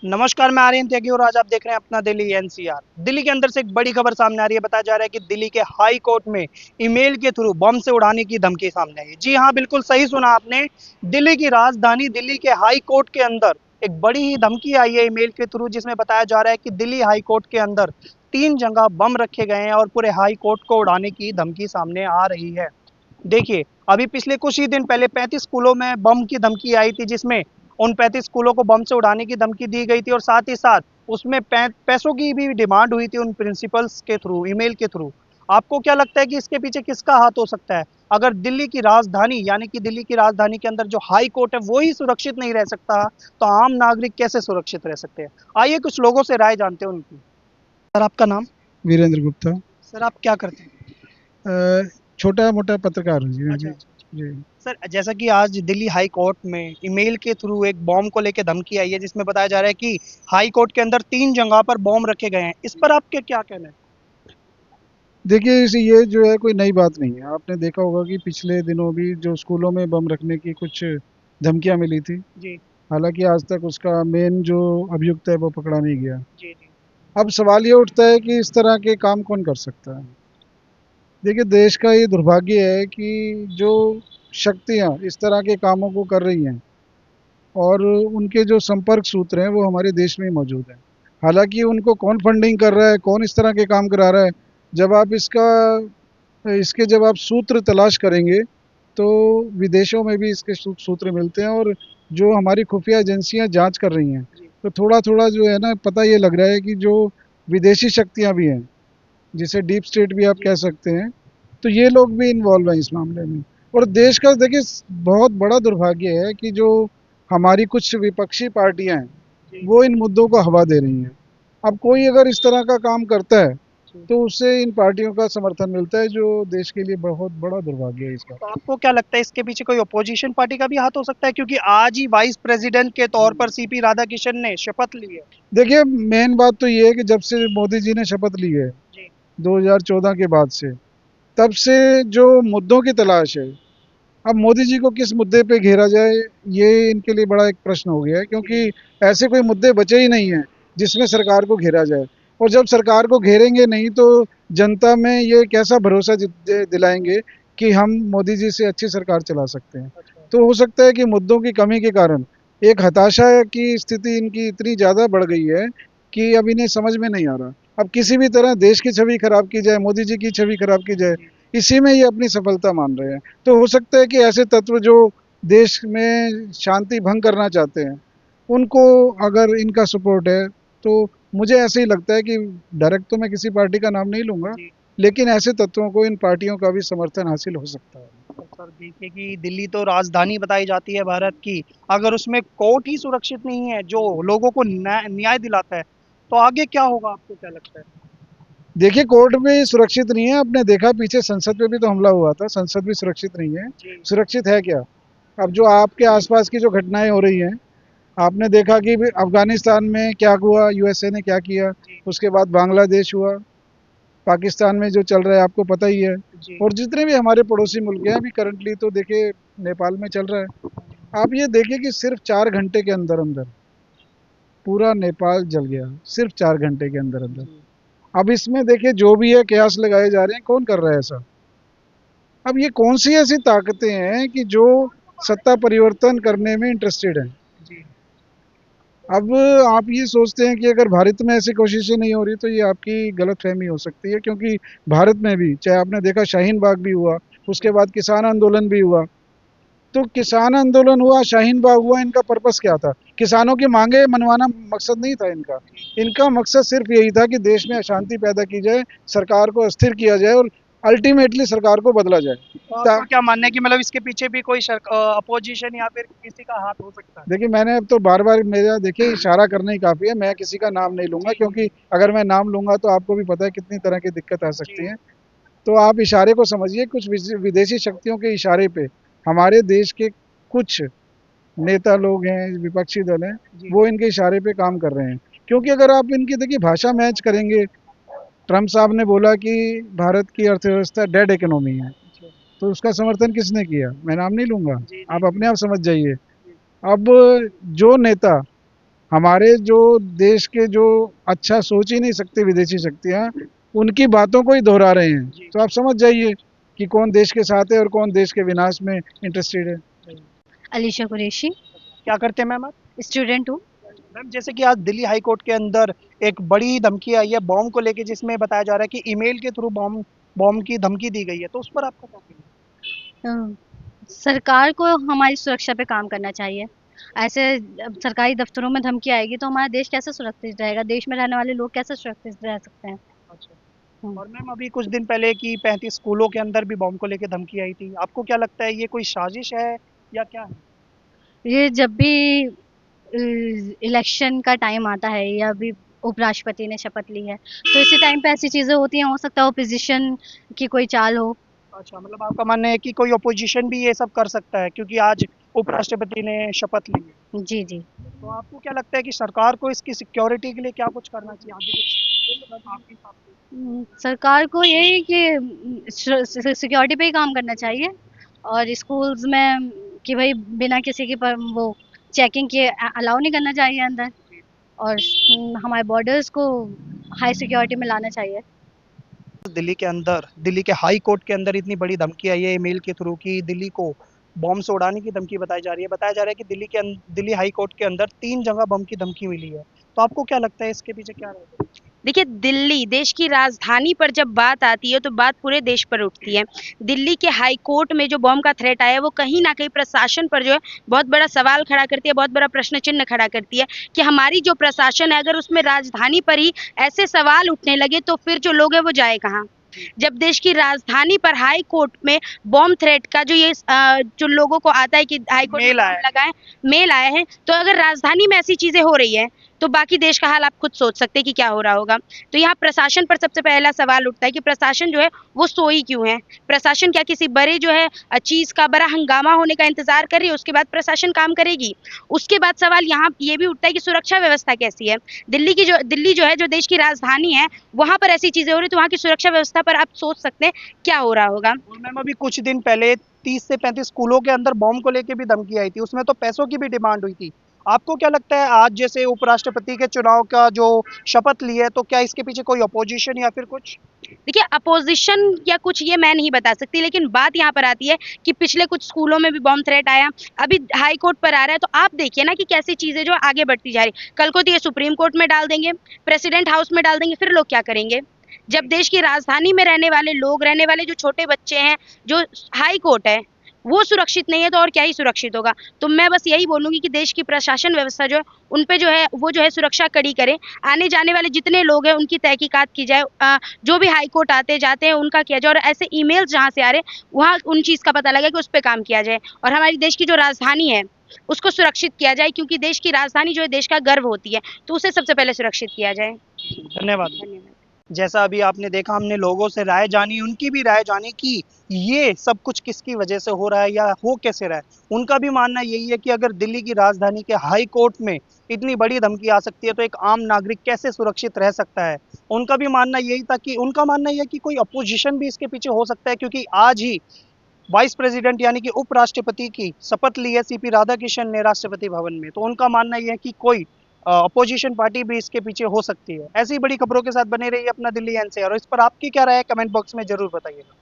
नमस्कार, मैं आर्यन त्यागी और आज आप देख रहे हैं अपना दिल्ली एनसीआर। दिल्ली के अंदर से एक बड़ी खबर सामने आ रही है। बताया जा रहा है कि दिल्ली के हाई कोर्ट में ईमेल के थ्रू बम से उड़ाने की धमकी सामने आई है। जी हाँ, बिल्कुल सही सुना आपने। दिल्ली की राजधानी दिल्ली के हाई कोर्ट के अंदर एक बड़ी ही धमकी आई है ईमेल के थ्रू, जिसमें बताया जा रहा है कि दिल्ली हाई कोर्ट के अंदर 3 जगह बम रखे गए हैं और पूरे हाई कोर्ट को उड़ाने की धमकी सामने आ रही है। देखिए, अभी पिछले कुछ ही दिन पहले 35 स्कूलों में बम की धमकी आई थी, जिसमें उन 35 स्कूलों को बम से उड़ाने की धमकी दी गई थी और साथ ही साथ उसमें पैसों की भी डिमांड हुई थी उन प्रिंसिपल्स के थ्रू, ईमेल के थ्रू। आपको क्या लगता है कि इसके पीछे किसका हाथ हो सकता है? अगर दिल्ली की राजधानी यानी कि दिल्ली की राजधानी के अंदर जो हाई कोर्ट है वो ही सुरक्षित नहीं रह सकता, तो आम नागरिक कैसे सुरक्षित रह सकते हैं? आइए कुछ लोगों से राय जानते हैं उनकी। सर, आपका नाम? वीरेंद्र गुप्ता। सर, आप क्या करते हैं? छोटा मोटा पत्रकार हूँ जी मैं अच्छा भी। अच्छा। जी। सर, जैसा कि आज दिल्ली हाई कोर्ट में ईमेल के थ्रू एक बॉम्ब को लेकर धमकी आई है, जिसमें बताया जा रहा है कि हाई कोर्ट के अंदर 3 जगह पर बॉम्ब रखे गए हैं। इस पर आपके क्या कहना है? देखिए ये जो है कोई नई बात नहीं है। आपने देखा होगा कि पिछले दिनों भी जो स्कूलों में बम रखने की कुछ धमकियां मिली थी। जी हालांकि आज तक उसका मेन जो अभियुक्त है वो पकड़ा नहीं गया। जी जी। अब सवाल ये उठता है कि इस तरह के काम कौन कर सकता है। देखिए देश का ये दुर्भाग्य है कि जो शक्तियां इस तरह के कामों को कर रही हैं और उनके जो संपर्क सूत्र हैं वो हमारे देश में ही मौजूद हैं। हालांकि उनको कौन फंडिंग कर रहा है, कौन इस तरह के काम करा रहा है, जब आप इसके जब आप सूत्र तलाश करेंगे तो विदेशों में भी इसके सूत्र मिलते हैं। और जो हमारी खुफिया एजेंसियां जांच कर रही हैं जी। तो थोड़ा थोड़ा जो है ना पता ये लग रहा है कि जो विदेशी शक्तियां भी हैं, जिसे डीप स्टेट भी आप जी कह सकते हैं, तो ये लोग भी इन्वॉल्व हैं इस मामले में। और देश का देखिए बहुत बड़ा दुर्भाग्य है कि जो हमारी कुछ विपक्षी पार्टियां हैं जी वो इन मुद्दों को हवा दे रही हैं। अब कोई अगर इस तरह का काम करता है जी। तो उससे इन पार्टियों का समर्थन मिलता है, जो देश के लिए बहुत बड़ा दुर्भाग्य है इसका। तो आपको क्या लगता है इसके पीछे कोई अपोजिशन पार्टी का भी हाथ हो सकता है, क्योंकि आज ही वाइस प्रेसिडेंट के तौर पर सीपी राधाकृष्णन ने शपथ ली है। देखिए मेन बात तो ये है कि जब से मोदी जी ने शपथ ली है जी 2014 के बाद से, तब से जो मुद्दों की तलाश है, अब मोदी जी को किस मुद्दे पे घेरा जाए ये इनके लिए बड़ा एक प्रश्न हो गया है। जी क्योंकि जी। ऐसे कोई मुद्दे बचे ही नहीं हैं जिसमें सरकार को घेरा जाए। और जब सरकार को घेरेंगे नहीं तो जनता में ये कैसा भरोसा दिलाएंगे कि हम मोदी जी से अच्छी सरकार चला सकते हैं। अच्छा। तो हो सकता है कि मुद्दों की कमी के कारण एक हताशा की स्थिति इनकी इतनी ज़्यादा बढ़ गई है कि अब इन्हें समझ में नहीं आ रहा। अब किसी भी तरह देश की छवि खराब की जाए, मोदी जी की छवि खराब की जाए, जी इसी में ये अपनी सफलता मान रहे हैं। तो हो सकता है कि ऐसे तत्व जो देश में शांति भंग करना चाहते हैं, उनको अगर इनका सपोर्ट है, तो मुझे ऐसे ही लगता है कि डायरेक्ट तो मैं किसी पार्टी का नाम नहीं लूंगा, जी। लेकिन ऐसे तत्वों को इन पार्टियों का भी समर्थन हासिल हो सकता है। तो सर, देखिए कि दिल्ली तो राजधानी बताई जाती है भारत की। अगर उसमें कोर्ट ही सुरक्षित नहीं है जो लोगों को न्याय न्याय दिलाता है, तो आगे क्या होगा, आपको क्या लगता है? देखिए कोर्ट भी सुरक्षित नहीं है। आपने देखा पीछे संसद पे भी तो हमला हुआ था, संसद भी सुरक्षित नहीं है। जी सुरक्षित है क्या? अब जो आपके आसपास की जो घटनाएं हो रही हैं, आपने देखा कि अफगानिस्तान में क्या हुआ, यूएसए ने क्या किया, जी उसके बाद बांग्लादेश हुआ, पाकिस्तान में जो चल रहा है आपको पता ही है। जी। और जितने भी हमारे पड़ोसी मुल्क हैं, अभी करंटली तो देखिए नेपाल में चल रहा है। आप ये देखिए कि सिर्फ 4 घंटे के अंदर अंदर पूरा नेपाल जल गया, सिर्फ 4 घंटे के अंदर अंदर। जी। अब इसमें देखिए जो भी है कयास लगाए जा रहे हैं, कौन कर रहा है ऐसा? अब ये कौन सी ऐसी ताकतें हैं कि जो सत्ता परिवर्तन करने में इंटरेस्टेड हैं? जी अब आप ये सोचते हैं कि अगर भारत में ऐसी कोशिशें नहीं हो रही तो ये आपकी गलतफहमी हो सकती है। क्योंकि भारत में भी चाहे आपने देखा शाहीन बाग भी हुआ, उसके जी। बाद किसान आंदोलन भी हुआ। तो किसान आंदोलन हुआ, शाहीन बाग हुआ, इनका पर्पस क्या था? किसानों की मांगे मनवाना मकसद नहीं था इनका। इनका मकसद सिर्फ यही था कि देश में अशांति पैदा की जाए, सरकार को अस्थिर किया जाए और अल्टीमेटली सरकार को बदला जाए। तो ता आपका क्या मानना है कि मतलब इसके पीछे भी कोई अपोजिशन या फिर किसी का हाथ हो सकता है? देखिए मैंने अब तो बार बार, मेरा देखिए इशारा करना ही काफ़ी है, मैं किसी का नाम नहीं लूंगा। जी जी क्योंकि जी। अगर मैं नाम लूंगा तो आपको भी पता है कितनी तरह की दिक्कत आ जी सकती है। तो आप इशारे को समझिए। कुछ विदेशी शक्तियों के इशारे पे हमारे देश के कुछ नेता लोग हैं, विपक्षी दल हैं, जी। वो इनके इशारे पे काम कर रहे हैं। क्योंकि अगर आप इनकी देखिए भाषा मैच करेंगे, ट्रम्प साहब ने बोला कि भारत की अर्थव्यवस्था डेड इकोनॉमी है, अच्छा। तो उसका समर्थन किसने किया? मैं नाम नहीं लूंगा, जी जी आप जी अपने आप समझ जाइए। जी। अब जो नेता हमारे जो देश के जो अच्छा सोच ही नहीं सकते विदेशी शक्तियाँ, उनकी बातों को ही दोहरा रहे हैं। जी। तो आप समझ जाइए कि कौन देश के साथ है और कौन देश के विनाश में इंटरेस्टेड है। अलीशा कुरैशी, क्या करते हैं मैम आप? स्टूडेंट हूँ। मैम जैसे कि आज दिल्ली हाई कोर्ट के अंदर एक बड़ी धमकी आई है बॉम्ब को लेके, जिसमें बताया जा रहा है कि ईमेल के थ्रू बॉम्ब बॉम्ब की धमकी दी गई है, तो उस पर आपका क्या कहना अ, सरकार को हमारी सुरक्षा पे काम करना चाहिए। ऐसे सरकारी दफ्तरों में धमकी आएगी तो हमारा देश कैसे सुरक्षित रहेगा? देश में रहने वाले लोग कैसे सुरक्षित रह सकते हैं? है? अच्छा। हुँ। और मैम अभी कुछ दिन पहले की 35 स्कूलों के अंदर भी बॉम्ब को लेके धमकी आई थी, आपको क्या लगता है ये कोई साजिश है या क्या है? ये जब भी इलेक्शन का टाइम आता है या अभी उपराष्ट्रपति ने शपथ ली है, तो इसी टाइम पे ऐसी चीज़ें होती हैं, हो सकता है ओपोज़िशन की कोई चाल हो। अच्छा, मतलब आपका मानना है कि कोई अपोजिशन भी ये सब कर सकता है क्योंकि आज उपराष्ट्रपति ने शपथ ली है। जी, जी। तो आपको क्या लगता है कि सरकार को इसकी सिक्योरिटी के लिए क्या कुछ करना चाहिए आगे कुछ आपके हिसाब से? सरकार को यही कि सिक्योरिटी पे ही काम करना चाहिए और स्कूल्स में कि भाई बिना किसी की वो चेकिंग के अलाउ नहीं करना चाहिए अंदर और हमारे बॉर्डर्स को हाई सिक्योरिटी में लाना चाहिए। दिल्ली के अंदर, दिल्ली के हाई कोर्ट के अंदर इतनी बड़ी धमकी आई है ईमेल के थ्रू कि दिल्ली को बॉम्ब से उड़ाने की धमकी बताई जा रही है। बताया जा रहा है कि दिल्ली हाई कोर्ट के अंदर 3 जगह बम की धमकी मिली है। तो आपको क्या लगता है इसके पीछे क्या रहेगा? देखिए, दिल्ली देश की राजधानी पर जब बात आती है तो बात पूरे देश पर उठती है। दिल्ली के हाई कोर्ट में जो बॉम्ब का थ्रेट आया है वो कहीं न कहीं प्रशासन पर जो है बहुत बड़ा सवाल खड़ा करती है, बहुत बड़ा प्रश्न चिन्ह खड़ा करती है कि हमारी जो प्रशासन है अगर उसमें राजधानी पर ही ऐसे सवाल उठने लगे तो फिर जो लोग हैं वो जाए कहाँ? जब देश की राजधानी पर हाई कोर्ट में बॉम्ब थ्रेट का जो ये जो लोगों को आता है कि हाई कोर्ट में मेल आया बॉम्ब लगाएँ, मेल आया है, तो अगर राजधानी में ऐसी चीज़ें हो रही हैं तो बाकी देश का हाल आप खुद सोच सकते हैं कि क्या हो रहा होगा। तो यहाँ प्रशासन पर सबसे पहला सवाल उठता है कि प्रशासन जो है वो सोई क्यों है? प्रशासन क्या किसी बड़े जो है चीज़ का बड़ा हंगामा होने का इंतज़ार कर रही है, उसके बाद प्रशासन काम करेगी? उसके बाद सवाल यहाँ ये भी उठता है कि सुरक्षा व्यवस्था कैसी है? दिल्ली जो है जो देश की राजधानी है, वहाँ पर ऐसी चीज़ें हो रही हैं तो वहाँ की सुरक्षा व्यवस्था पर आप सोच सकते हैं क्या हो रहा होगा। और मैम अभी कुछ दिन पहले 30 से 35 स्कूलों के अंदर बॉम्ब को लेके भी धमकी आई थी, उसमें तो पैसों की भी डिमांड हुई थी। आपको क्या लगता है आज जैसे उपराष्ट्रपति के चुनाव का जो शपथ ली है, तो क्या इसके पीछे कोई अपोजिशन या फिर कुछ? देखिए अपोजिशन या कुछ ये मैं नहीं बता सकती लेकिन बात यहाँ पर आती है कि पिछले कुछ स्कूलों में भी बॉम्ब थ्रेट आया, अभी हाई कोर्ट पर आ रहा है तो आप देखिए ना कि कैसी चीज़ें जो आगे बढ़ती जा रही। कल को तो ये सुप्रीम कोर्ट में डाल देंगे, प्रेसिडेंट हाउस में डाल देंगे, फिर लोग क्या करेंगे? जब देश की राजधानी में रहने वाले लोग, रहने वाले जो छोटे बच्चे हैं, जो हाई कोर्ट है, वो सुरक्षित नहीं है तो और क्या ही सुरक्षित होगा। तो मैं बस यही बोलूँगी कि देश की प्रशासन व्यवस्था जो है, उन पे जो है वो जो है सुरक्षा कड़ी करें। आने जाने वाले जितने लोग हैं उनकी तहकीकात की जाए, जो भी हाई कोर्ट आते जाते हैं उनका किया जाए और ऐसे ईमेल्स जहाँ से आ रहे हैं वहाँ उन चीज़ का पता लगे कि उस पे काम किया जाए और हमारी देश की जो राजधानी है उसको सुरक्षित किया जाए क्योंकि देश की राजधानी जो है देश का गर्व होती है, तो उसे सबसे पहले सुरक्षित किया जाए। धन्यवाद। धन्यवाद। जैसा अभी आपने देखा, हमने लोगों से राय जानी, उनकी भी राय जानी कि ये सब कुछ किसकी वजह से हो रहा है या हो कैसे रहा है। उनका भी मानना यही है कि अगर दिल्ली की राजधानी के हाई कोर्ट में इतनी बड़ी धमकी आ सकती है तो एक आम नागरिक कैसे सुरक्षित रह सकता है। उनका भी मानना यही था कि उनका मानना यह है कि कोई अपोजिशन भी इसके पीछे हो सकता है, क्योंकि आज ही वाइस प्रेसिडेंट यानी कि उपराष्ट्रपति की शपथ ली है सीपी राधाकृष्णन ने राष्ट्रपति भवन में। तो उनका मानना यह है कि कोई अपोजिशन पार्टी भी इसके पीछे हो सकती है। ऐसी बड़ी खबरों के साथ बने रहिए अपना दिल्ली एनसीआर, और इस पर आपकी क्या राय है कमेंट बॉक्स में जरूर बताइएगा।